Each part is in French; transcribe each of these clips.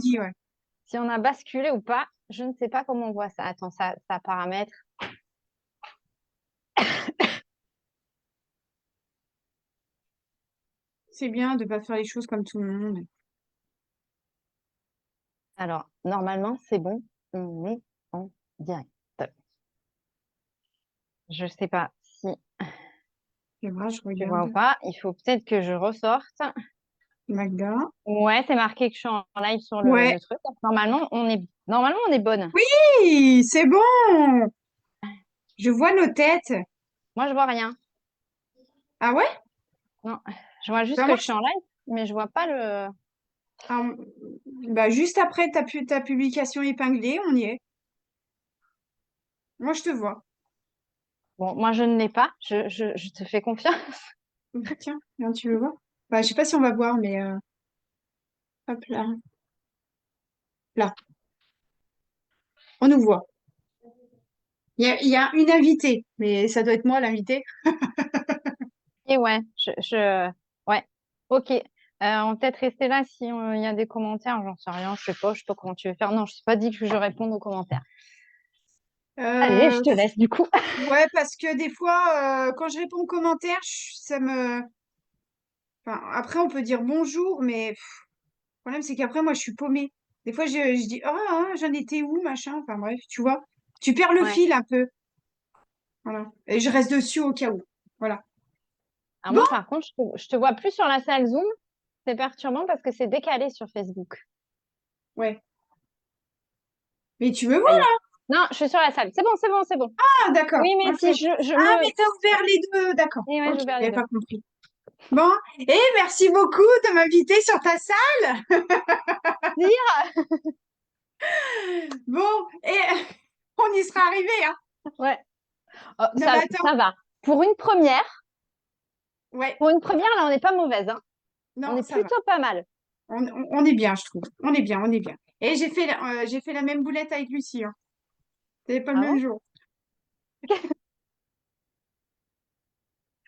dit, ouais. Si on a basculé ou pas, je ne sais pas comment on voit ça. Attends, ça paramètre. C'est bien de pas faire les choses comme tout le monde. Alors, normalement, c'est bon. On est en direct. Je sais pas si C'est vrai, je tu vois ou regarde. pas. Il faut peut-être que je ressorte. Magda. Ouais, c'est marqué que je suis en live sur Ouais. le truc. Donc, normalement, on est bonne. Oui, c'est bon. Je vois nos têtes. Moi, je vois rien. Ah ouais? Non, je vois juste Bah que moi, je suis en live, mais je vois pas le. ah, bah, juste après ta publication épinglée, on y est. Moi, je te vois. Bon, moi, je ne l'ai pas. Je te fais confiance. Tiens, viens, tu veux voir? Bah, je sais pas si on va voir, mais hop là. Là, on nous voit. Il y a une invitée, mais ça doit être moi l'invitée. Et ouais, ouais. Ok. On va peut-être rester là si il y a des commentaires. J'en sais rien. Je sais pas comment tu veux faire. Non, je t'ai pas dit que je réponde aux commentaires. Allez, je Euh, te laisse du coup. ouais, parce que des fois, quand je réponds aux commentaires, ça me... Enfin, après, on peut dire bonjour, mais le problème, c'est qu'après, moi, je suis paumée. Des fois, je dis, oh, hein, j'en étais où, machin. Enfin, bref, tu vois. Tu perds le Ouais. fil un peu. Voilà. Et je reste dessus au cas où. Voilà. Alors Bon, moi, par contre, je te vois plus sur la salle Zoom. C'est perturbant parce que c'est décalé sur Facebook. ouais. Mais tu me Ça vois y est. là? Non, je suis sur la salle. C'est bon, c'est bon, c'est bon. Ah, d'accord. Oui, mais Ok. si je Ah, me. mais t'as ouvert les deux. D'accord. Et ouais, Ok, j'ai ouvert les j'avais deux. pas compris. Bon, et merci beaucoup de m'inviter sur ta salle. Dire. Bon, et on y sera arrivé, hein. Ouais. Oh, Non, mais attends. ça va. Ouais, Pour une première, là, on n'est pas mauvaise, hein. On non, est ça va. plutôt pas mal. On est bien, je trouve. On est bien, on est bien. Et j'ai fait la même boulette avec Lucie, hein. C'était pas le Ah même bon? jour. Ok,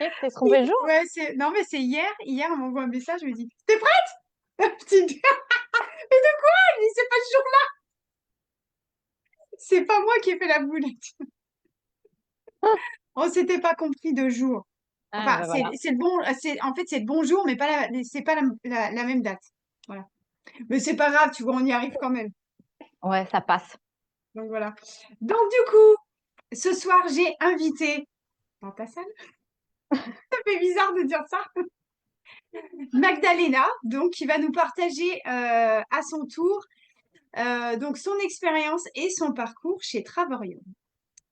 tu t'es trompé le jour? Ouais, non, mais c'est hier. Hier, on m'envoie un message, je me dis, t'es prête? Petite- Mais de quoi? Je dis, c'est pas ce jour-là. C'est pas moi qui ai fait la boulette. On s'était pas compris de jour. Ah, Enfin, bah voilà. c'est le bon, en fait, c'est le bon jour, mais c'est pas la même date. Voilà. Mais c'est pas grave, tu vois, on y arrive quand même. Ouais, ça passe. Donc voilà. Donc du coup, ce soir, j'ai invité dans ta salle. Ça fait bizarre de dire ça. Magdalena, donc qui va nous partager à son tour donc son expérience et son parcours chez Travorium.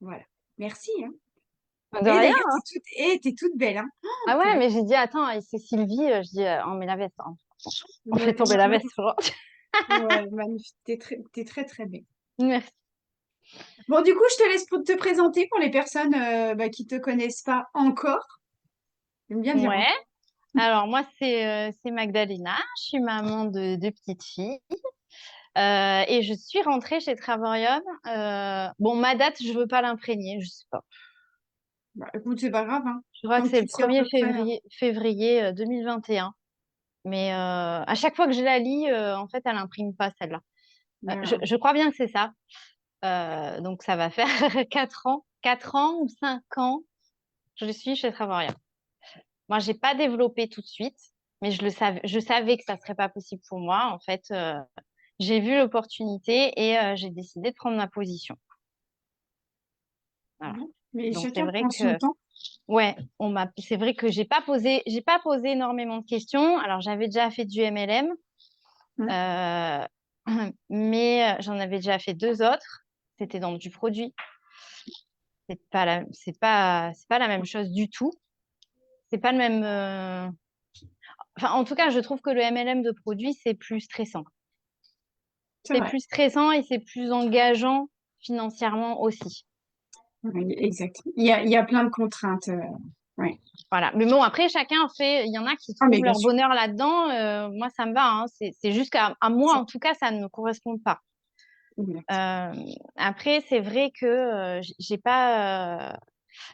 Voilà. Merci. Hein. De Et rien. d'ailleurs, t'es toute belle. Hein. Oh, Ah ouais, purée. mais j'ai dit, attends, et c'est Sylvie. Je dis, on met la veste, hein. On fait Ouais, tomber la veste. Genre. ouais, magnifique. T'es très très belle. Merci. Bon, du coup, je te laisse te présenter pour les personnes qui te connaissent pas encore. J'aime bien dire Ouais. encore. Alors, moi, c'est Magdalena. Je suis maman de petites filles. Et je suis rentrée chez Travorium. Bon, ma date, je veux pas l'imprégner, je sais pas. Bah, écoute, c'est pas grave. Hein. Je crois Tant que que c'est tu le sais à 1er peu près. février 2021. Mais à chaque fois que je la lis, en fait, elle imprime pas celle-là. Voilà. Je crois bien que c'est ça. Donc, ça va faire 4 ans ou 5 ans que je suis chez Travorium. Moi, j'ai pas développé tout de suite, mais je savais que ça serait pas possible pour moi. En fait, j'ai vu l'opportunité et j'ai décidé de prendre ma position. Voilà. Bon. Mais Donc, c'est chacun vrai prend son que, temps. ouais, c'est vrai que j'ai pas posé énormément de questions. Alors, j'avais déjà fait du MLM, Hein. euh, mais j'en avais déjà fait deux autres. C'était dans du produit. C'est pas la même chose du tout. C'est pas le même. Enfin, en tout cas, je trouve que le MLM de produit, c'est plus stressant. C'est C'est vrai. plus stressant et c'est plus engageant financièrement aussi. Oui, exact. Il y a plein de contraintes. Ouais. Voilà. Mais bon, après, chacun fait. Il y en a qui Ah, mais trouvent bien leur sûr. bonheur là-dedans. Moi, ça me va. Hein. C'est juste à moi, Ça, en tout cas, ça ne me correspond pas. exact. Euh, Après, c'est vrai que j'ai pas.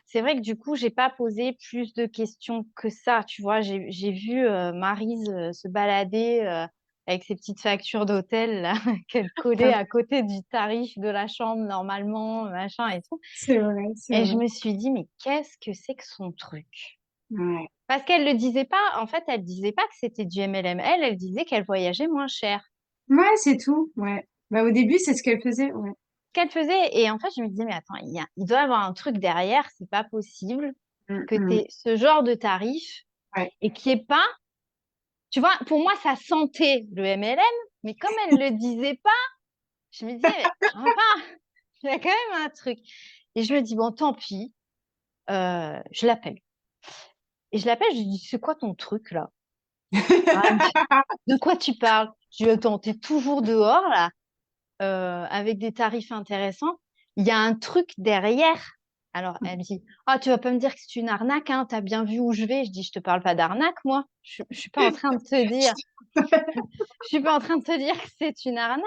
C'est vrai que du coup, j'ai pas posé plus de questions que ça. Tu vois, j'ai vu Maryse se balader avec ses petites factures d'hôtel là, qu'elle collait à côté du tarif de la chambre normalement, machin et tout. C'est vrai, c'est Et je vrai. me suis dit, mais qu'est-ce que c'est que son truc? Ouais. Parce qu'elle le disait pas, en fait, elle disait pas que c'était du MLM. Elle disait qu'elle voyageait moins cher. Ouais, c'est tout. Ouais. Bah, au début, c'est ce qu'elle faisait. Ouais. Qu'elle faisait, et en fait, je me disais, mais attends, il doit y avoir un truc derrière, c'est pas possible que tu Mm. aies ce genre de tarif Ouais. et qu'il n'y ait pas, tu vois, pour moi, ça sentait le MLM, mais comme elle le disait pas, je me disais, mais enfin, il y a quand même un truc. Et je me dis, bon, tant pis, je l'appelle. Et je l'appelle, je lui dis, c'est quoi ton truc là? Ah, elle me dit, de quoi tu parles? Je lui dis, attends, t'es toujours dehors là, avec des tarifs intéressants. Il y a un truc derrière. Alors, elle me dit, ah, tu vas pas me dire que c'est une arnaque, hein, t'as bien vu où je vais. Je dis, je te parle pas d'arnaque, moi. Je suis pas en train de te dire, je suis pas en train de te dire que c'est une arnaque.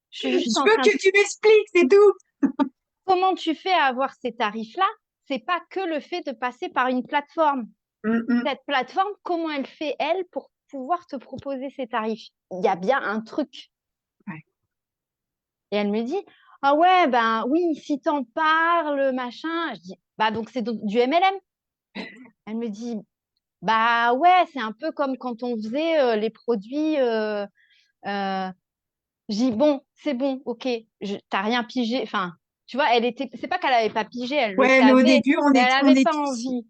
Je suis juste Je en veux train de, que tu m'expliques, c'est tout. comment tu fais à avoir ces tarifs-là? C'est pas que le fait de passer par une plateforme. Mm. Cette plateforme, comment elle fait, elle, pour pouvoir te proposer ces tarifs? Il y a bien un truc. Ouais. Et elle me dit, ah ouais, ben oui, si t'en parles, machin. Je dis, bah donc c'est du MLM. Elle me dit, bah ouais, c'est un peu comme quand on faisait les produits. Euh, je dis, bon, c'est bon, ok, t'as rien pigé. Enfin, tu vois, c'est pas qu'elle avait pas pigé, elle le Ouais, mais au savait, début, mais elle on avait est pas tous. envie.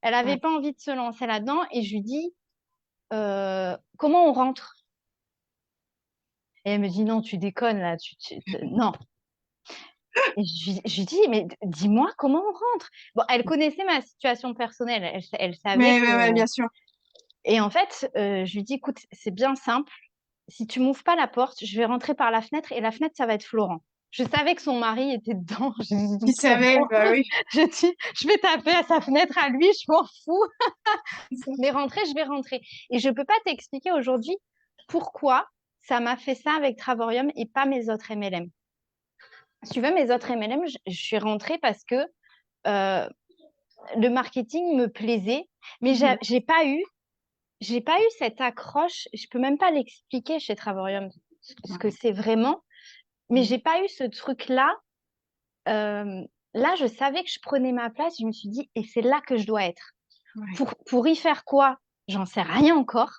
Elle avait Ouais. pas envie de se lancer là-dedans. Et je lui dis, comment on rentre? Et elle me dit, non, tu déconnes là, non. Et je lui dis, mais dis-moi comment on rentre. Bon, elle connaissait ma situation personnelle, elle savait que. Ouais, bien sûr. Et en fait, je lui dis, écoute, c'est bien simple. Si tu m'ouvres pas la porte, je vais rentrer par la fenêtre et la fenêtre, ça va être Florent. Je savais que son mari était dedans. Je dis, Tu donc c'est savais, bon. bah oui. Je dis, je vais taper à sa fenêtre à lui, je m'en fous. Mais rentrer, je vais rentrer. Et je peux pas t'expliquer aujourd'hui pourquoi ça m'a fait ça avec Travorium et pas mes autres MLM. Si tu veux, mes autres MLM, je suis rentrée parce que euh, le marketing me plaisait, mais Mhm. j'ai pas eu cette accroche. Je peux même pas l'expliquer chez Travorium ce que c'est vraiment, mais j'ai pas eu ce truc-là. Euh, Là, je savais que je prenais ma place. Je me suis dit, et c'est là que je dois être. Ouais. Pour y faire quoi? J'en sais rien encore,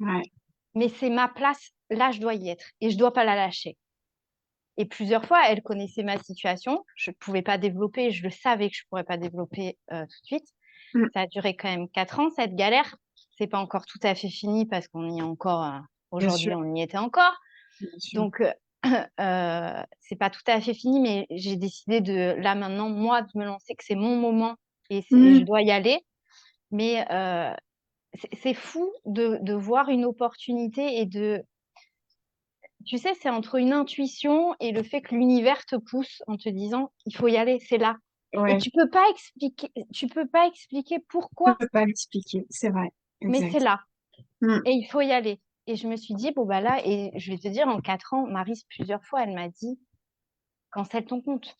Ouais. mais c'est ma place. Là, je dois y être et je dois pas la lâcher. Et plusieurs fois, elle connaissait ma situation. Je ne pouvais pas développer. Je le savais que je ne pourrais pas développer tout de suite. Mm. Ça a duré quand même 4 ans, cette galère. C'est pas encore tout à fait fini parce qu'on y est encore, Bien aujourd'hui, sûr, on y était encore. bien sûr. Donc, c'est pas tout à fait fini, mais j'ai décidé de, là maintenant, moi, de me lancer, que c'est mon moment et je Mm. dois y aller. Mais c'est fou de voir une opportunité et de, tu sais, c'est entre une intuition et le fait que l'univers te pousse en te disant, il faut y aller, c'est là. Et Ouais, tu peux pas expliquer je pourquoi, peux pas l'expliquer, c'est vrai. mais c'est Exact. là. Mm. Et il faut y aller. Et je me suis dit, bon, bah là, et je vais te dire, en 4 ans, Maryse, plusieurs fois, elle m'a dit, cancelle ton compte.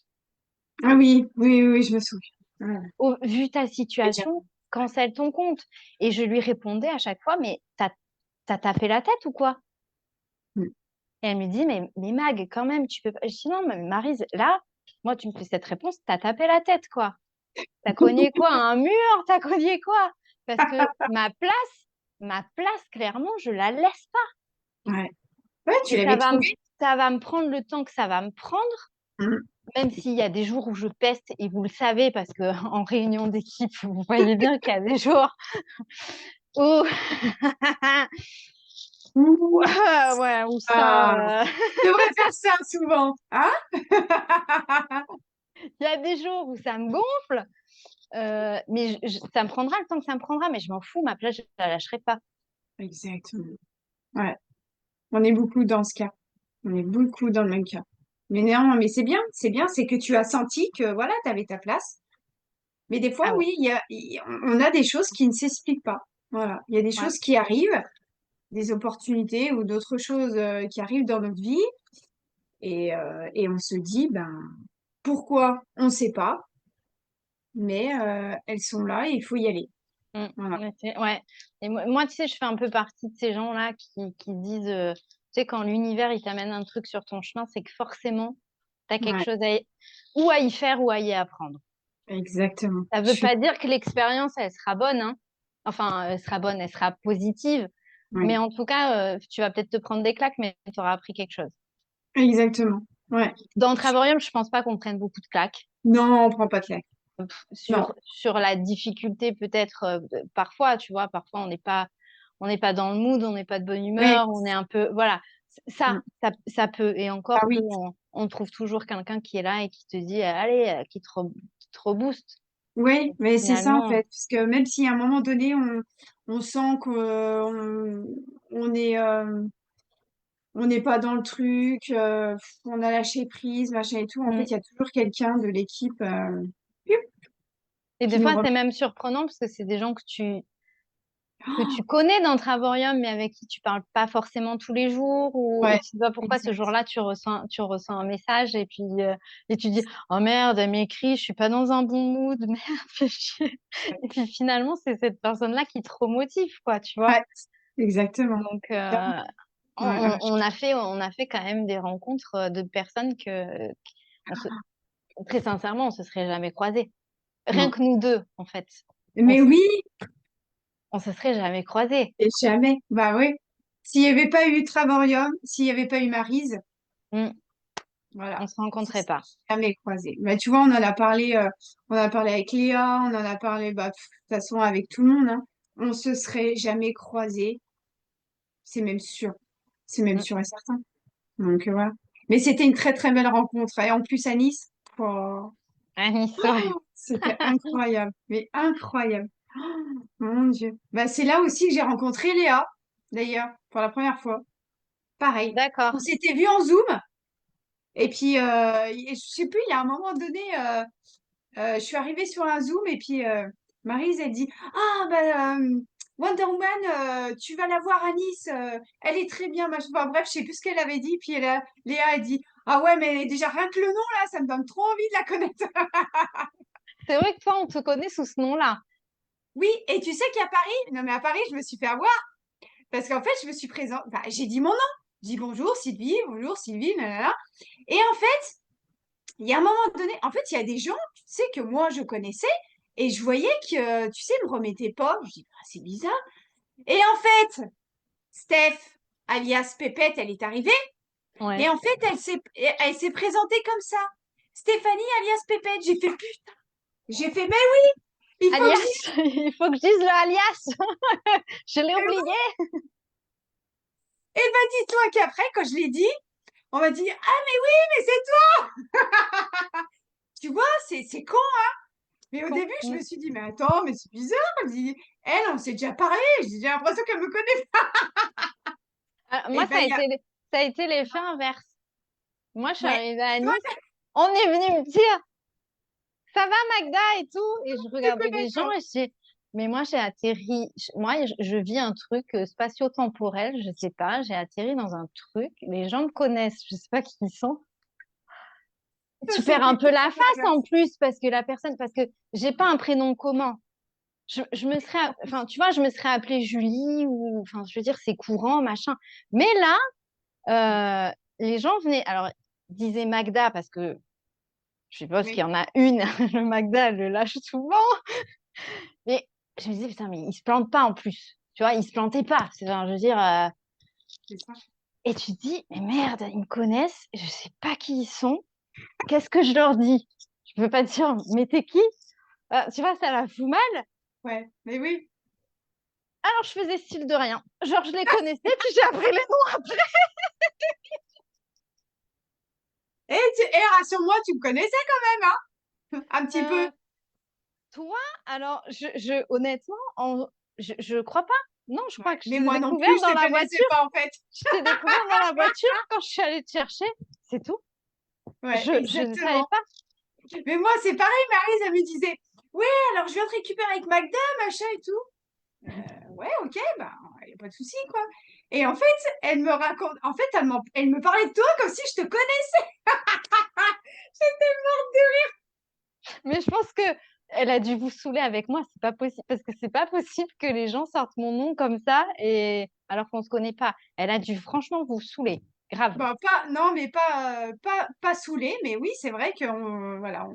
Ah oui, oui, je me souviens. Ouais. Vu ta Très bien. situation, cancelle ton compte. Et je lui répondais à chaque fois, mais t'as tapé la tête ou quoi? Mm. Et elle me dit, mais Mag, quand même, tu peux pas. Je dis, non, mais Maryse, là, moi, tu me fais cette réponse, t'as tapé la tête, quoi. T'as cogné quoi? Un mur? T'as cogné quoi? Parce que ma place, clairement, je la laisse pas. Ouais. Ouais, tu Et l'avais trouvé. ça va me prendre le temps que ça va me prendre, Mm. même s'il y a des jours où je peste, et vous le savez, parce que en réunion d'équipe, vous voyez bien qu'il y a des jours où, Ouh. ouais, où Ah, ça, tu devrais faire ça souvent, hein? il y a des jours où ça me gonfle, mais ça me prendra le temps que ça me prendra, mais je m'en fous, ma place, je la lâcherai pas. Exactement. Ouais, on est beaucoup dans ce cas. On est beaucoup dans le même cas. Mais non, mais c'est bien, c'est que tu as senti que voilà, tu avais ta place. Mais des fois, Ah ouais, oui, on a des choses qui ne s'expliquent pas. Voilà, il y a des ouais. choses qui arrivent, des opportunités ou d'autres choses qui arrivent dans notre vie, et on se dit, ben, pourquoi? On ne sait pas, mais elles sont là et il faut y aller. Voilà. Ouais. Et moi, tu sais, je fais un peu partie de ces gens-là qui disent Tu sais, quand l'univers, il t'amène un truc sur ton chemin, c'est que forcément, tu as quelque Ouais, chose ou à y faire ou à y apprendre. exactement. Ça Je veut suis... pas dire que l'expérience, elle sera bonne, hein. Enfin, elle sera bonne, elle sera positive. Mais Oui, en tout cas, tu vas peut-être te prendre des claques, mais tu auras appris quelque chose. exactement. Ouais. Dans Travarium, je pense pas qu'on prenne beaucoup de claques. Non, on prend pas de claque. Non. Sur la difficulté, peut-être, parfois, tu vois, parfois, on n'est pas dans le mood, on n'est pas de bonne Mais, humeur, on est un peu, voilà. mm, Ça peut. Et ah encore que, oui. on trouve toujours quelqu'un qui est là et qui te dit, allez, qui te rebooste. Oui, mais c'est ça en Finalement, fait. Parce que même si à un moment donné, on sent on est, on n'est pas dans le truc, on a lâché prise, machin et tout, en fait, mm. il y a toujours quelqu'un de l'équipe Et qui des nous fois, remet. c'est même surprenant parce que c'est des gens que tu connais dans Travarium, mais avec qui tu parles pas forcément tous les jours, ou et Ouais, tu sais pas pourquoi ce exact. jour-là tu ressens un message et tu dis oh merde, elle m'écrit, je suis pas dans un bon mood, merde, fais chier. Et puis finalement c'est cette personne-là qui te remotive, quoi, tu vois. Ouais, exactement. Donc Ouais, ouais. on a fait quand même des rencontres de personnes on se, très sincèrement on se serait jamais croisés. Rien Non. que nous deux en fait, on Mais se, oui, on se serait jamais croisés. et jamais. Bah oui. S'il n'y avait pas eu Travorium, s'il n'y avait pas eu Maryse, Mm. On voilà, se on se rencontrait serait pas. jamais croisés. Bah, tu vois, on en a parlé avec Léa, on en a parlé, bah, de toute façon, avec tout le monde, hein. On se serait jamais croisés. C'est même sûr. C'est même Mm. sûr et certain. Donc, voilà. Mais c'était une très, très belle rencontre. Et en plus, à Nice, oh, À Nice, ouais. c'était incroyable. Mais incroyable. Mon Dieu. Bah, c'est là aussi que j'ai rencontré Léa, d'ailleurs, pour la première fois. Pareil. On D'accord. s'était vus en Zoom. Et puis, je sais plus, il y a un moment donné, je suis arrivée sur un Zoom et puis Maryse, elle dit, ah, bah, Wonder Woman, tu vas la voir à Nice, elle est très bien. Machin. Enfin, bref, je sais plus ce qu'elle avait dit. Puis Léa a dit, ah ouais, mais déjà rien que le nom, là, ça me donne trop envie de la connaître. C'est vrai que toi, on te connaît sous ce nom-là. Oui, et tu sais qu'à Paris, non mais à Paris, je me suis fait avoir. Parce qu'en fait, je me suis présente, enfin, j'ai dit mon nom. J'ai dit bonjour Sylvie, nanana. Et en fait, il y a un moment donné, en fait, il y a des gens, tu sais, que moi, je connaissais, et je voyais que, tu sais, ils me remettaient pas. Je dis, ah, c'est bizarre. Et en fait, Steph, alias Pépette, elle est arrivée, et Ouais. en fait, elle s'est présentée comme ça. Stéphanie, alias Pépette. J'ai fait, putain, j'ai fait, mais oui, il faut que je Alias, dise, il faut que je dise le alias. Je l'ai mais oui. oublié. Et ben, dis-toi qu'après, quand je l'ai dit, on m'a dit, ah, mais oui, mais c'est toi. Tu vois, c'est con. Mais au début, je Mm. me suis dit, mais attends, mais c'est bizarre. Je dis, elle, on s'est déjà parlé. J'ai l'impression qu'elle me connaît. Moi, Et ben, ça a été l'effet inverse. Moi, je suis ouais, arrivée à toi, Nice. On est venu me dire, ça va, Magda et tout. Et je tu regardais connais les gens quoi. et je dis, mais moi, j'ai atterri. Moi, je vis un truc spatio-temporel. Je sais pas. J'ai atterri dans un truc. Les gens me connaissent. Je sais pas qui ils sont. Tu perds un C'était peu la complètement face en inverse. plus parce que j'ai pas un prénom commun. Je me serais, enfin, tu vois, je me serais appelée Julie ou, enfin, je veux dire, c'est courant, machin. Mais là, les gens venaient, alors, ils disaient Magda parce que je suppose qu'il Oui, y en a une, le Magda, elle le lâche souvent. Mais je me disais, putain, mais ils se plantent pas en plus. Tu vois, ils se plantaient pas. Enfin, je veux dire, c'est ça. et tu te dis, mais merde, ils me connaissent, je sais pas qui ils sont. Qu'est-ce que je leur dis? Je peux pas dire, mais t'es qui? Tu vois, ça la fout mal. Ouais, mais oui. Alors, je faisais style de rien. Genre, je les connaissais, puis j'ai appris les noms après. Et rassure-moi, tu me connaissais quand même, hein? Un petit peu. Euh, Toi, alors, honnêtement, je crois pas. Non, je crois Ouais. que je Mais t'ai moi non découvert plus, dans je te la connaissais voiture. pas en fait. Je t'ai découvert dans la voiture quand je suis allée te chercher. C'est tout. Ouais, Je ne savais exactement. pas. Mais moi, c'est pareil, Maryse, elle me disait, ouais, alors je viens te récupérer avec Magda, machin et tout. Ouais, ok, bah, y a pas de souci, quoi. Et en fait, elle me raconte, en fait, elle me parlait de toi comme si je te connaissais. J'étais morte de Mais je pense que elle a dû vous saouler avec moi. C'est pas possible parce que c'est pas possible que les gens sortent mon nom comme ça et alors qu'on se connaît pas. Elle a dû franchement vous saouler. Grave. Bah, pas, non, mais pas saoulé, mais oui, c'est vrai que, voilà.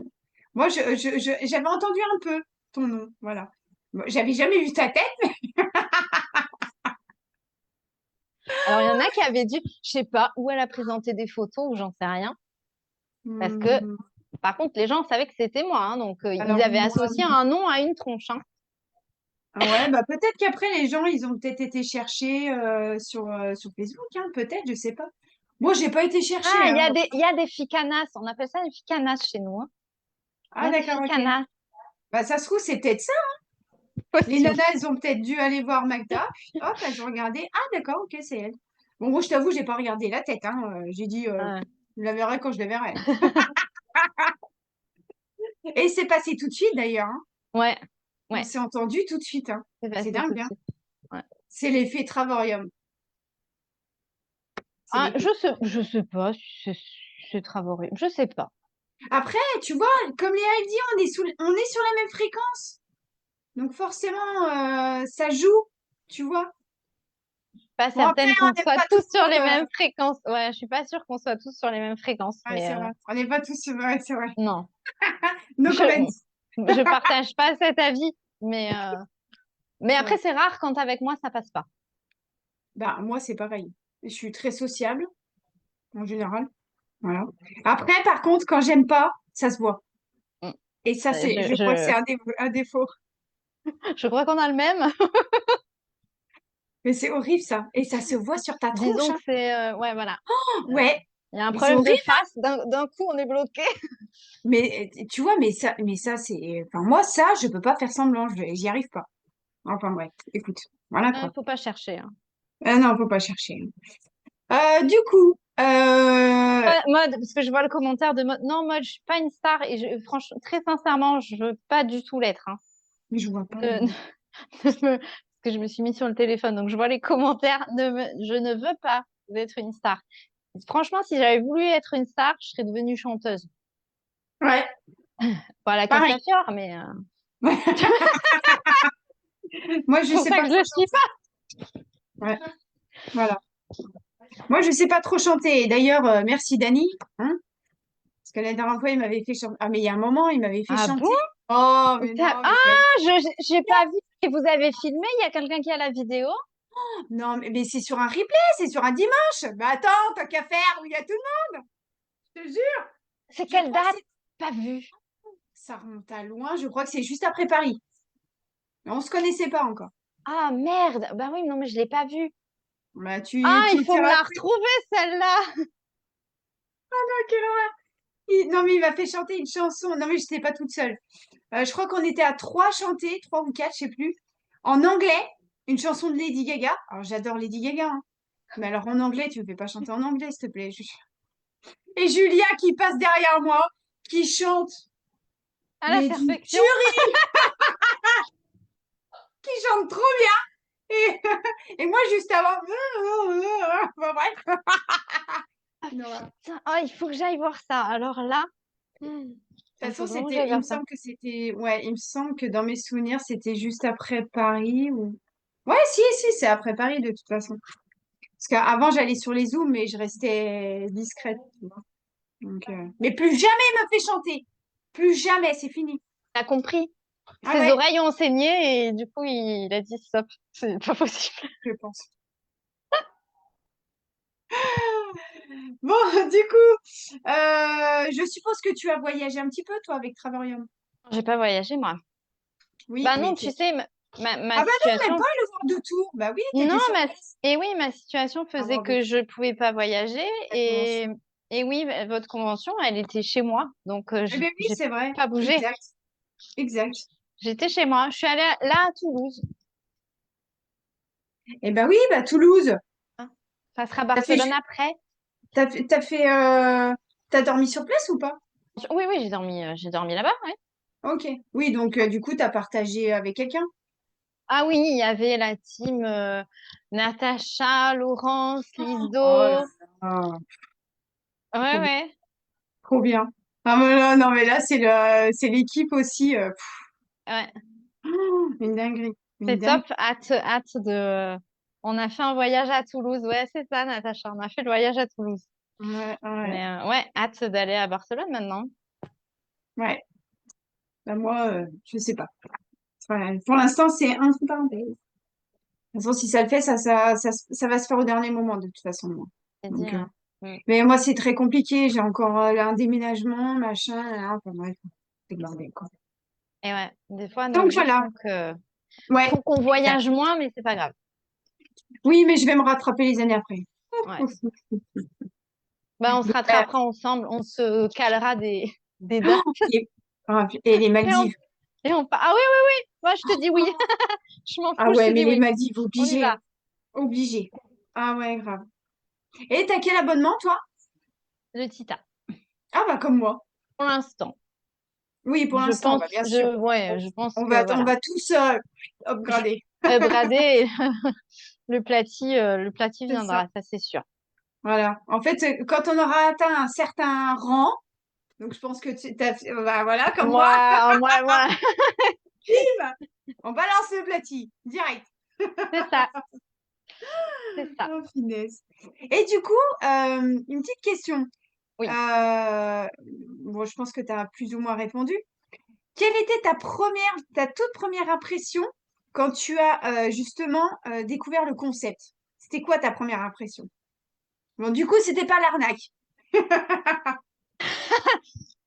Moi, j'avais entendu un peu ton nom, voilà. Bon, j'avais jamais vu ta tête. Alors, il y en a qui avaient dit, je sais pas, où elle a présenté des photos ou j'en sais rien. Parce que, Hmm, par contre, les gens savaient que c'était moi, hein, donc ils alors, avaient moi, associé un nom à une tronche, hein. ah ouais, bah peut-être qu'après, les gens, ils ont peut-être été chercher sur Facebook, hein, peut-être, je sais pas. Moi, j'ai pas été chercher, Ah, hein. il y a des filles canasses. On appelle ça des filles canasses chez nous, hein. Il y Ah, a des d'accord, filles ok. canasses. Bah, ça se trouve, c'est peut-être ça. Les Possible. nanas, elles ont peut-être dû aller voir Magda, puis hop, elles ont regardé. Ah, d'accord, ok, c'est elle. Bon, moi, je t'avoue, j'ai pas regardé la tête, hein. J'ai dit, Ouais. je la verrai quand je la verrai. Et c'est passé tout de suite, d'ailleurs, hein. Ouais, On ouais, s'est entendu tout de suite, hein. c'est C'est passé tout dingue, de hein. suite. Ouais. C'est l'effet Travorium. C'est Ah, l'effet. je sais pas si c'est Travoré. Je sais pas. Après, tu vois, comme Léa elle dit, on est sur la même fréquence. Donc forcément, ça joue, tu vois. Pas Bon, après, certaine on qu'on n'aime soit pas tout tous sur le les monde. mêmes fréquences. Ouais, je suis pas sûre qu'on soit tous sur les mêmes fréquences, Ouais, mais c'est vrai. On n'est pas tous, ouais, c'est vrai. non. No Je, comments. je partage pas cet avis, mais C'est après, vrai. c'est rare quand avec moi, ça passe pas. Bah, moi, c'est pareil. Je suis très sociable, en général. Voilà. Après, par contre, quand j'aime pas, ça se voit. Mm. Et ça, c'est, Je, je crois que c'est je, un défaut. je crois qu'on a le même. Mais c'est horrible, ça. Et ça se voit sur ta tronche, Disons hein. que c'est, ouais, voilà. Ouais. Il y a un Mais c'est problème de horrible. face. D'un coup, on est bloqué. Mais tu vois, mais ça, c'est. Enfin, moi, ça, je peux pas faire semblant. J'y arrive pas. Enfin, bref. Écoute. Voilà, Il quoi. faut pas chercher, hein. Ah non, faut pas chercher. Du coup, Mode, parce que je vois le commentaire de mode. Non, mode, je suis pas une star et franchement, très sincèrement, je veux pas du tout l'être, hein. mais je vois pas. Ne- parce que je me suis mis sur le téléphone, donc je vois les commentaires. Je ne veux pas être une star. Franchement, si j'avais voulu être une star, je serais devenue chanteuse. Ouais, Pas la pareil. Castafiore, mais Moi, c'est je pour sais ça pas que je trop le suis chanter. Ouais, voilà. Moi, je sais pas trop chanter. Et d'ailleurs, merci Dani, hein, parce que la dernière fois, il m'avait fait chanter. Ah, mais il y a un moment, il m'avait fait ah bon? chanter. Oh, mais non, Ah, mais c'est j'ai pas vu. Et vous avez filmé? Il y a quelqu'un qui a la vidéo? non, mais c'est sur un replay, c'est sur un dimanche. Bah attends, tant qu'à faire, où il y a tout le monde. Je te jure. C'est Je quelle crois que date? c'est. Pas vu. Ça remonte à loin. Je crois que c'est juste après Paris. Mais on se connaissait pas encore. Ah merde. Bah oui, non, mais je l'ai pas vue. Bah Ah, tu il le faut me tireras. la retrouver, celle-là. Quelle horreur. Non, mais il m'a fait chanter une chanson. Non, mais je n'étais pas toute seule. Je crois qu'on était à trois chanter, trois ou quatre, je sais plus, en anglais, une chanson de Lady Gaga. Alors j'adore Lady Gaga, hein. Mais alors en anglais, tu me fais pas chanter en anglais, s'il te plaît. Et Julia qui passe derrière moi, qui chante, À la mais d'une perfection. tuerie, qui chante trop bien. Et, et moi juste avant, bon, bref. Non, voilà. De Putain, oh, il faut que j'aille voir ça. Alors là, toute il faut façon, vraiment que j'aille il me voir ça. semble que c'était, ouais, il me semble que dans mes souvenirs, c'était juste après Paris ou. Ouais, si, c'est après Paris de toute façon. Parce qu'avant, j'allais sur les Zooms, mais je restais discrète, tu vois. Donc, mais plus jamais il me fait chanter. Plus jamais, c'est fini. T'as compris? Ah Ses ouais, oreilles ont saigné et du coup, il a dit stop. C'est pas possible. je pense. Bon, du coup, je suppose que tu as voyagé un petit peu, toi, avec Traverium. J'ai pas voyagé, moi. Oui, Bah non, mais tu sais, ma ah bah non, même situation. pas le voir de tour. Bah oui, Non, t'étais sur ma... place. et oui, ma situation Un faisait voir de que tour, je pouvais pas voyager la convention. et oui, votre convention, elle était chez moi, donc Eh bien oui, j'ai c'est vrai. pas bougé. Exact, exact. J'étais chez moi. Je suis allée là à Toulouse. Eh ben oui, bah Toulouse. Hein. Ça sera T'as fait, Barcelone après. t'as dormi sur place ou pas? Oui, oui, j'ai dormi là-bas. Ouais. Ok. Oui, donc du coup, t'as partagé avec quelqu'un? Ah oui, il y avait la team Natacha, Laurence, Oh là Liso. là, Ouais, trop bien. ouais. Trop bien. Ah mais là, non, mais là, c'est l'équipe aussi. Ouais. Une dinguerie. Une C'est dingue. top. Hâte de. On a fait un voyage à Toulouse. Ouais, c'est ça, Natacha. On a fait le voyage à Toulouse. Ouais, ouais, Mais ouais, hâte d'aller à Barcelone maintenant. ouais. Bah, moi, je sais pas. Enfin, pour l'instant, c'est un entre parenthèses. De toute façon, si ça le fait, ça va se faire au dernier moment, de toute façon, moi. C'est dit, Donc, hein. Mm. mais moi, c'est très compliqué. J'ai encore un déménagement, machin, là. Enfin, bref, c'est le bordel, quoi. Et ouais, des fois, nos Donc vies voilà. Ouais. font qu'on Exact. voyage moins, mais c'est pas grave. Oui, mais je vais me rattraper les années après. Ouais. Bah, on se Euh, rattrapera ensemble, on se calera des dates. et, et les Et on, Maldives. Ah oui, oui, oui. Moi, je te dis oui. Je m'en Ah fous, je te ouais, mais dis les oui. Maldives, On y obligé, va. hein. Obligé. Ah ouais, grave. Et t'as quel abonnement, toi? Le Tita. Ah bah comme moi. Pour l'instant. Oui, pour Je l'instant, pense, bah bien sûr. ouais, je pense que On voilà. va tous upgrader. Brader, le plati C'est ça. viendra, ça c'est sûr. Voilà. En fait, quand on aura atteint un certain rang, donc je pense que bah, voilà, comme moi, Moi, bim, on balance le plati, direct. c'est ça, c'est ça. Oh, finesse. Et du coup, une petite question. Oui. Euh, bon, je pense que tu as plus ou moins répondu. Quelle était ta toute première impression quand tu as justement découvert le concept? C'était quoi ta première impression? Bon, du coup, c'était pas l'arnaque.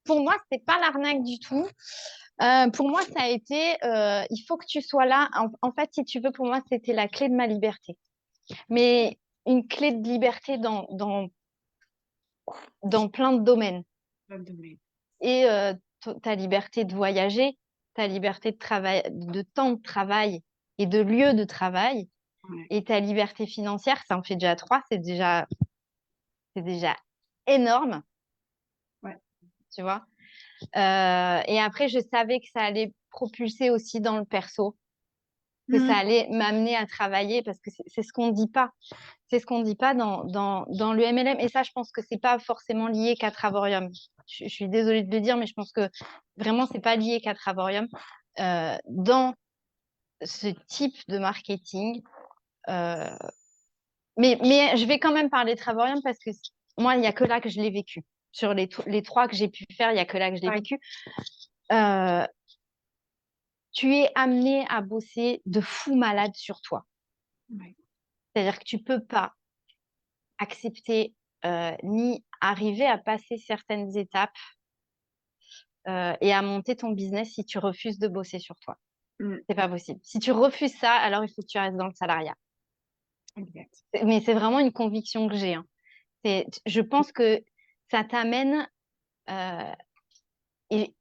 Pour moi, c'est pas l'arnaque du tout. Pour moi, ça a été, il faut que tu sois là. En fait, si tu veux, pour moi, c'était la clé de ma liberté. Mais une clé de liberté dans plein de domaines. Et ta liberté de voyager, ta liberté de travail, de temps de travail et de lieu de travail, Ouais, et ta liberté financière, ça en fait déjà trois, c'est déjà énorme, ouais. tu vois. Et après, je savais que ça allait propulser aussi dans le perso, que ça Mhm. allait m'amener à travailler parce que c'est ce qu'on dit pas. C'est ce qu'on dit pas dans le MLM. Et ça, je pense que c'est pas forcément lié qu'à Travorium. Je suis désolée de le dire, mais je pense que vraiment, c'est pas lié qu'à Travorium. Dans ce type de marketing, euh, mais je vais quand même parler de Travorium parce que moi, il n'y a que là que je l'ai vécu. Sur les trois que j'ai pu faire, il n'y a que là que je l'ai Ouais, vécu. Euh, Tu es amené à bosser de fou malade sur toi. ouais. C'est-à-dire que tu peux pas accepter ni arriver à passer certaines étapes et à monter ton business si tu refuses de bosser sur toi. Mhm. C'est pas possible. Si tu refuses ça, alors il faut que tu restes dans le salariat. Exact. Mais c'est vraiment une conviction que j'ai, hein. Je pense que ça t'amène euh, et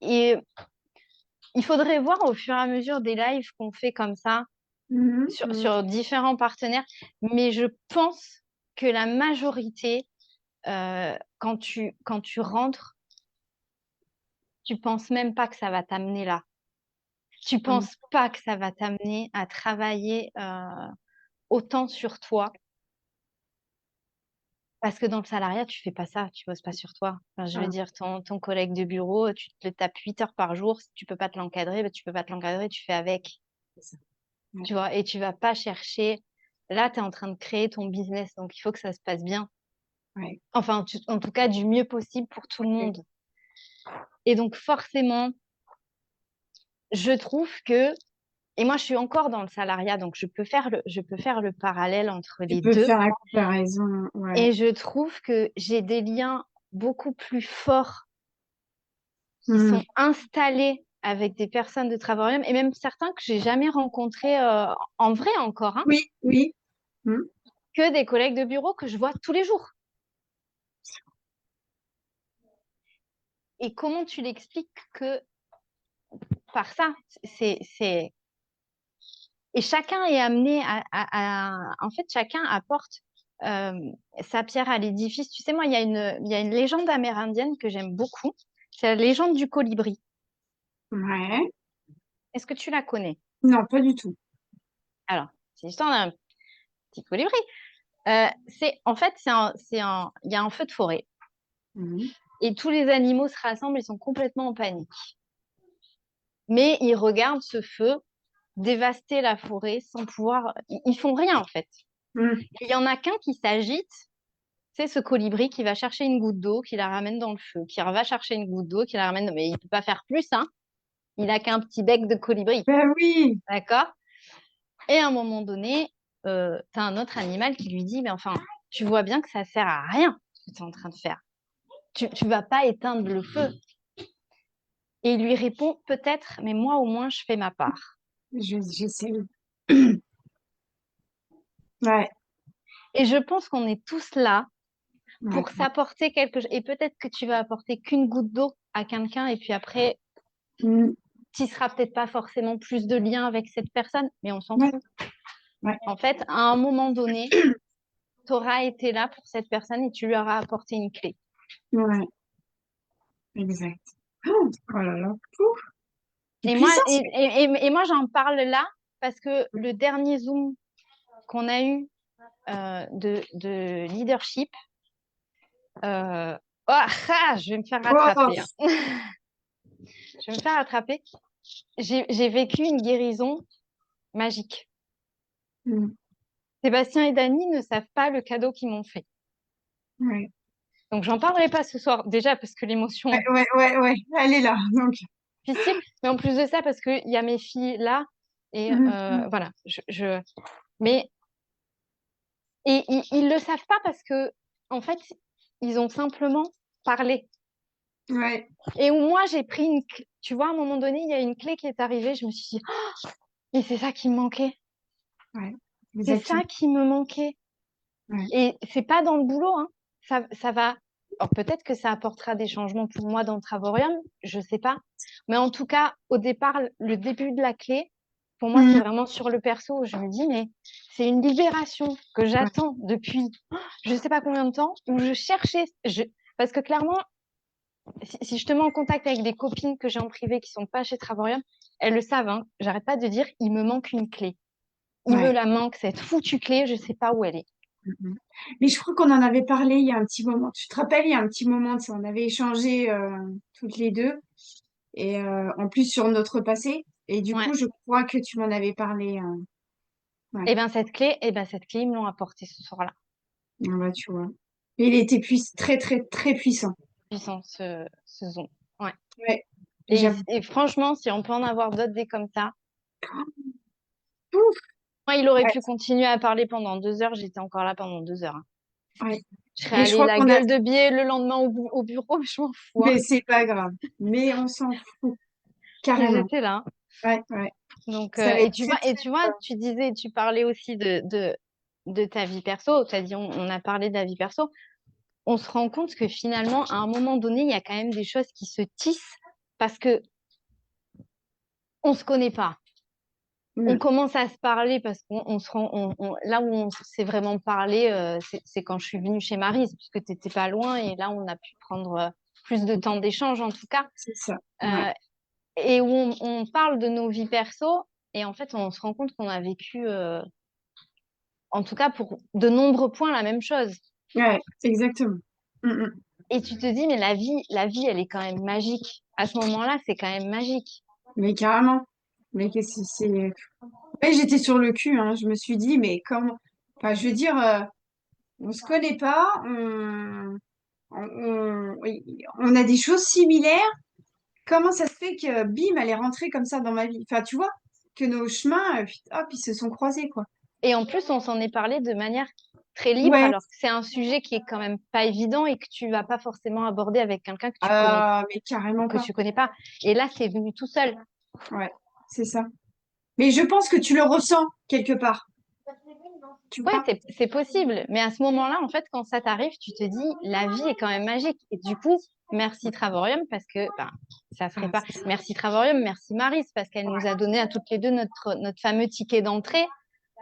il faudrait voir au fur et à mesure des lives qu'on fait comme ça Mhm, mhm. sur différents partenaires, mais je pense que la majorité, quand tu rentres, tu penses même pas que ça va t'amener là. Tu Mhm. penses pas que ça va t'amener à travailler autant sur toi. Parce que dans le salariat, tu fais pas ça, tu bosses pas sur toi. Enfin, je veux Ah, dire, ton collègue de bureau, tu te le tapes 8 heures par jour. Si tu peux pas te l'encadrer, ben, tu peux pas te l'encadrer, tu fais avec. c'est ça. Ouais, Tu vois, et tu vas pas chercher. Là, tu es en train de créer ton business, donc il faut que ça se passe bien. ouais. Enfin, en tout cas, du mieux possible pour tout le Ok. monde. Et donc, forcément, je trouve que, et moi, je suis encore dans le salariat, donc je peux faire le parallèle entre Tu les peux deux. faire la comparaison. Ouais. Et je trouve que j'ai des liens beaucoup plus forts qui Mhm. sont installés avec des personnes de Travaorium et même certains que j'ai jamais rencontrés en vrai encore, hein, Oui, oui. Mhm. que des collègues de bureau que je vois tous les jours. Et comment tu l'expliques que par ça, c'est... Et chacun est amené En fait, chacun apporte euh, sa pierre à l'édifice. Tu sais, moi, il y a une légende amérindienne que j'aime beaucoup. C'est la légende du colibri. Ouais. Est-ce que tu la connais? Non, pas du tout. Alors, c'est l'histoire d'un petit colibri. En fait, il y a un feu de forêt Mhm. et tous les animaux se rassemblent et sont complètement en panique. Mais ils regardent ce feu dévaster la forêt sans pouvoir. Ils font rien en fait. Mm. Et il y en a qu'un qui s'agite, c'est ce colibri qui va chercher une goutte d'eau, qui la ramène dans le feu, qui va chercher une goutte d'eau, qui la ramène. Mais il peut pas faire plus, hein. Il a qu'un petit bec de colibri, Ben oui, d'accord? Et à un moment donné, tu as un autre animal qui lui dit, mais enfin, tu vois bien que ça sert à rien ce que tu es en train de faire. Tu vas pas éteindre le feu. Et il lui répond, peut-être, mais moi au moins je fais ma part. j'essaie. Ouais, Et je pense qu'on est tous là ouais, pour s'apporter quelque chose. Et peut-être que tu vas apporter qu'une goutte d'eau à quelqu'un et puis après, mm, tu seras peut-être pas forcément plus de lien avec cette personne, mais on s'en ouais, fout. ouais, En fait, à un moment donné, tu auras été là pour cette personne et tu lui auras apporté une clé. ouais, exact. Oh là là, ouf, c'est Et moi, puissant. et moi j'en parle là parce que le dernier Zoom qu'on a eu de leadership, oh, je vais me faire Oh, rattraper, hein. Je vais me faire rattraper. J'ai vécu une guérison magique. mm, Sébastien et Dany ne savent pas le cadeau qu'ils m'ont fait. ouais, Donc, j'en parlerai pas ce soir, déjà parce que ouais, l'émotion ouais, ouais, ouais, elle est là, donc. est difficile, mais en plus de ça, parce qu'il y a mes filles là, et Mm, mm, voilà. Mais, et ils le savent pas parce que, en fait, ils ont simplement parlé. ouais, Et où moi, j'ai pris tu vois, à un moment donné, il y a une clé qui est arrivée, je me suis dit, oh, mais c'est ça qui me manquait. ouais, C'est exactement. ça qui me manquait. Ouais, Et c'est pas dans le boulot, hein. Ça va. Alors peut-être que ça apportera des changements pour moi dans le Travorium, je sais pas. Mais en tout cas, au départ, le début de la clé, pour moi, c'est mm, vraiment sur le perso où je me dis, mais c'est une libération que ouais, j'attends depuis je sais pas combien de temps, où je cherchais. Parce que clairement, si je te mets en contact avec des copines que j'ai en privé qui sont pas chez Travorium, elles le savent, hein. J'arrête pas de dire, il me manque une clé. Il me ouais. la manque, cette foutue clé, je sais pas où elle est. Mm, mm. Mais je crois qu'on en avait parlé il y a un petit moment. Tu te rappelles, il y a un petit moment, de ça, on avait échangé toutes les deux, et en plus sur notre passé. Et du Ouais. coup, je crois que tu m'en avais parlé. Ouais, Et ben cette clé, ils me l'ont apportée ce soir-là. ah bah, tu vois. Et il était très, très, très puissant. Puissant, ce Zoom. Ouais. Ouais, j'avoue. Et franchement, si on peut en avoir d'autres des comme ça, Ouf, moi, il aurait ouais, pu continuer à parler pendant 2 heures. J'étais encore là pendant 2 heures, hein. ouais. Je serais Mais je allée crois la qu'on a. gueule de biais le lendemain au bureau, je m'en fous, hein. Mais c'est pas grave. Mais on s'en fout. Et Carrément. j'étais là, hein. Ouais, ouais. Donc, Ça va être très, très. tu vois, tu parlais aussi de ta vie perso. Tu as dit, on a parlé de la vie perso. On se rend compte que finalement, à un moment donné, il y a quand même des choses qui se tissent parce que on se connaît pas. On Mm. commence à se parler parce qu'on se rend, là où on s'est vraiment parlé, c'est quand je suis venue chez Maryse, puisque tu n'étais pas loin et là, on a pu prendre plus de temps d'échange en tout cas, C'est ça. Ouais. euh, et où on parle de nos vies perso et en fait, on se rend compte qu'on a vécu, en tout cas pour de nombreux points, la même chose. Ouais, exactement. Mm, mm. Et tu te dis, mais la vie, elle est quand même magique. À ce moment-là, c'est quand même magique. Mais carrément. Mais qu'est-ce que c'est. Ouais, j'étais sur le cul, hein. Je me suis dit, mais comment. Enfin, je veux dire, on se connaît pas, oui, on a des choses similaires. Comment ça se fait que bim, elle est rentrée comme ça dans ma vie? Enfin, tu vois, que nos chemins, hop, ils se sont croisés, quoi. Et en plus, on s'en est parlé de manière très libre, Ouais, alors que c'est un sujet qui est quand même pas évident et que tu vas pas forcément aborder avec quelqu'un mais carrément que pas. tu connais pas. Et là, c'est venu tout seul. Ouais, c'est ça. Mais je pense que tu le ressens quelque part, tu Ouais, vois? c'est possible. Mais à ce moment-là, en fait, quand ça t'arrive, tu te dis, la vie est quand même magique. Et du coup, merci Travorium parce que ben, ça serait Ah, pas. Merci Travorium, merci Maryse parce qu'elle nous a donné à toutes les deux notre fameux ticket d'entrée.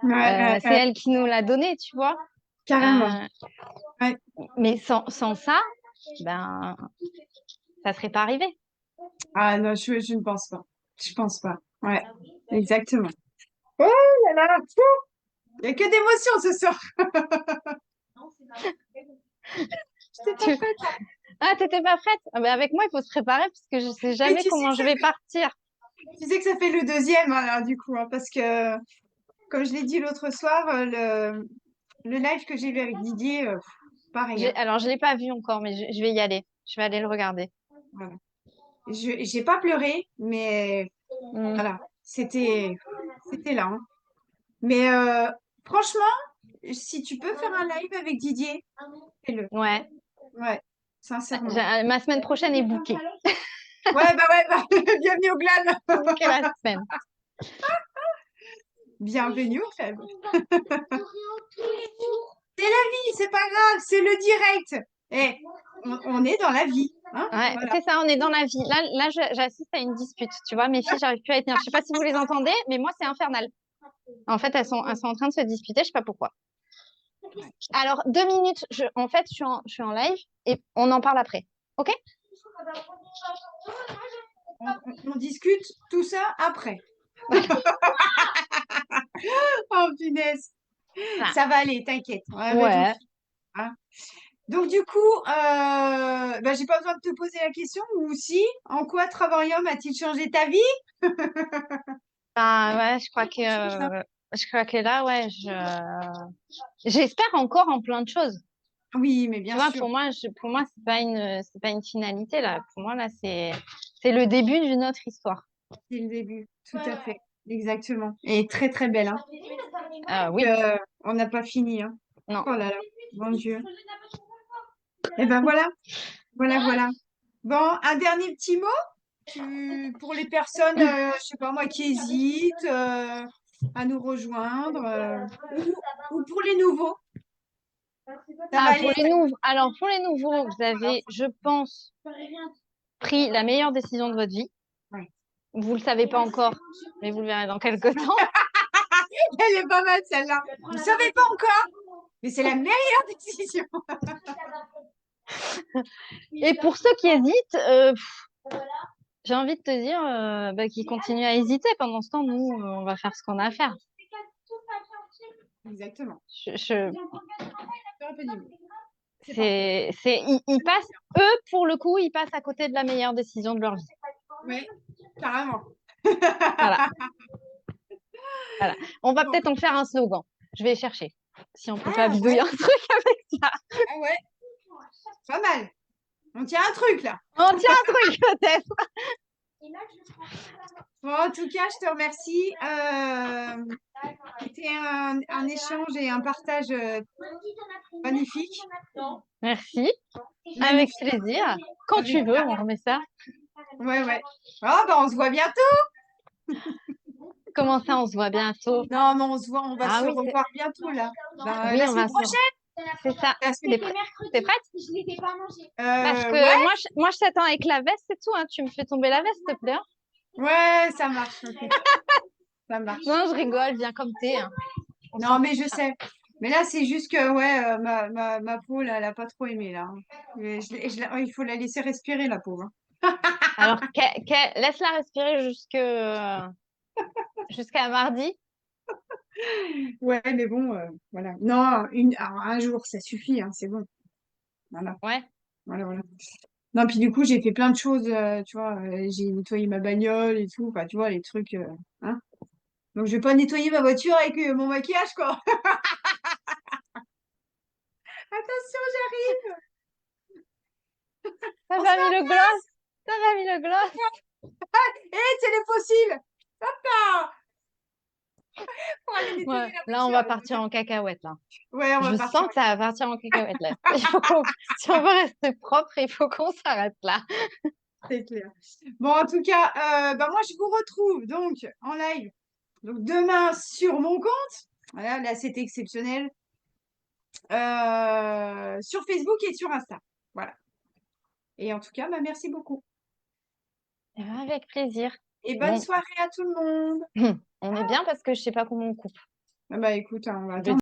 ouais, ouais, C'est ouais, elle qui nous l'a donné, tu vois. carrément. Euh, Ouais. mais sans ça, ben, ça serait pas arrivé. Ah non, je ne pense pas. Je pense pas. Ouais, exactement. Oh là là, il n'y a que d'émotions ce soir. J'étais pas Tu... prête. Ah, t'étais pas prête? Ah, ben avec moi, il faut se préparer parce que je sais Mais jamais comment je vais partir. tu sais que ça fait le deuxième, hein, là, du coup, hein, parce que, comme je l'ai dit l'autre soir, le live que j'ai vu avec Didier, pareil, hein. Alors, je l'ai pas vu encore, mais je vais y aller. Je vais aller le regarder. Voilà. J'ai pas pleuré, mais Mm. voilà, c'était là, hein. Mais franchement, si tu peux faire un live avec Didier, fais-le. Ouais. Ouais, sincèrement. Ma semaine prochaine est bookée. Ouais, bah, bienvenue au Glan. Bookée la semaine. Bienvenue au club. C'est la vie, c'est pas grave, c'est le direct. Eh, on est dans la vie, hein, Ouais, voilà. c'est ça, on est dans la vie. Là, j'assiste à une dispute. Tu vois, mes filles, j'arrive plus à les tenir. Je sais pas si vous les entendez, mais moi, c'est infernal. En fait, elles sont en train de se disputer, je sais pas pourquoi. Alors, 2 minutes, en fait, je suis en live et on en parle après. OK? On discute tout ça après. Oh, punaise. Voilà. Ça va aller, t'inquiète. On va mettre au Ouais. fil, hein. Donc, du coup, bah, j'ai pas besoin de te poser la question, ou si, en quoi Travarium a-t-il changé ta vie? Ah, ouais, je crois que là, ouais, j'espère encore en plein de choses. Oui, mais Tu bien vois, sûr, pour moi, c'est pas une finalité là. Pour moi, là, c'est le début d'une autre histoire. c'est le début. Tout à fait. Exactement. Et très, très belle, hein. Oui, On n'a pas fini, hein. non. Oh là là, mon Dieu. Et ben voilà, voilà. Bon, un dernier petit mot pour les personnes, je sais pas moi, qui hésitent à nous rejoindre, ou pour les nouveaux. Ça va Ah, pour aller. les nouveaux. Alors, pour les nouveaux, vous avez, je pense, pris la meilleure décision de votre vie. Ouais. Vous le savez pas encore, mais vous le verrez dans quelques temps. Elle est pas mal celle-là. Vous ne savez pas encore, mais c'est la meilleure décision. Et pour ceux qui hésitent, j'ai envie de te dire qu'ils continuent à hésiter. Pendant ce temps, nous, on va faire ce qu'on a à faire. Exactement. Je, Un peu du mot. C'est parfait. ils passent, eux, pour le coup, ils passent à côté de la meilleure décision de leur vie. Oui, carrément. Voilà, voilà. On va Bon. peut-être en faire un slogan. Je vais chercher. Si on peut pas Ah bidouiller ouais, un truc avec ça. ah ouais, pas mal. On tient un truc là. On tient un truc peut-être. Bon, en tout cas, je te remercie. C'était un échange et un partage magnifique. Merci. Avec Magnifique. plaisir. Quand Avec tu veux, on remet ça. ouais. Ah bah on se voit bientôt. Comment ça, on se voit bientôt? Non, mais on va Ah se oui, revoir bientôt là. Bah, oui, la on semaine va se. prochaine. C'est ça. La semaine... T'es prête? Parce Ouais, que moi, je t'attends avec la veste et tout. Hein. Tu me fais tomber la veste, s'il te plaît. Hein. ouais, ça marche. Ok. Ça marche. Non, je rigole, viens comme t'es. Hein. On Non, s'en mais fiche. je sais. Mais là, c'est juste que ouais, ma peau, là, elle a pas trop aimé là, hein. Il faut la laisser respirer, la pauvre, hein. Alors, laisse-la respirer jusqu'à mardi. Ouais, mais bon, voilà. Non, alors, un jour, ça suffit, hein, c'est bon. Voilà, Ouais. voilà. Non, puis du coup, j'ai fait plein de choses, tu vois. J'ai nettoyé ma bagnole et tout. Enfin, tu vois, les trucs, hein. Donc, je vais pas nettoyer ma voiture avec mon maquillage, quoi. Attention, j'arrive. T'as On se pas met mis en le gloss? place. T'as pas mis le gloss? Hé, c'est les fossiles. Papa. Pour aller Ouais. nettoyer la Là, on voiture. va partir en cacahuète, là. Ouais, on va Je partir. sens que ça va partir en cacahuète, là. Si on veut rester propre, il faut qu'on s'arrête là. C'est clair. Bon, en tout cas, bah, moi, je vous retrouve donc en live. Donc, demain sur mon compte. Voilà, là, c'est exceptionnel. Sur Facebook et sur Insta. Voilà. Et en tout cas, bah, merci beaucoup. Eh ben, avec plaisir. Et bonne Bon, soirée à tout le monde. on est bien parce que je sais pas comment on coupe. Ah bah écoute, hein, on va Je attendre.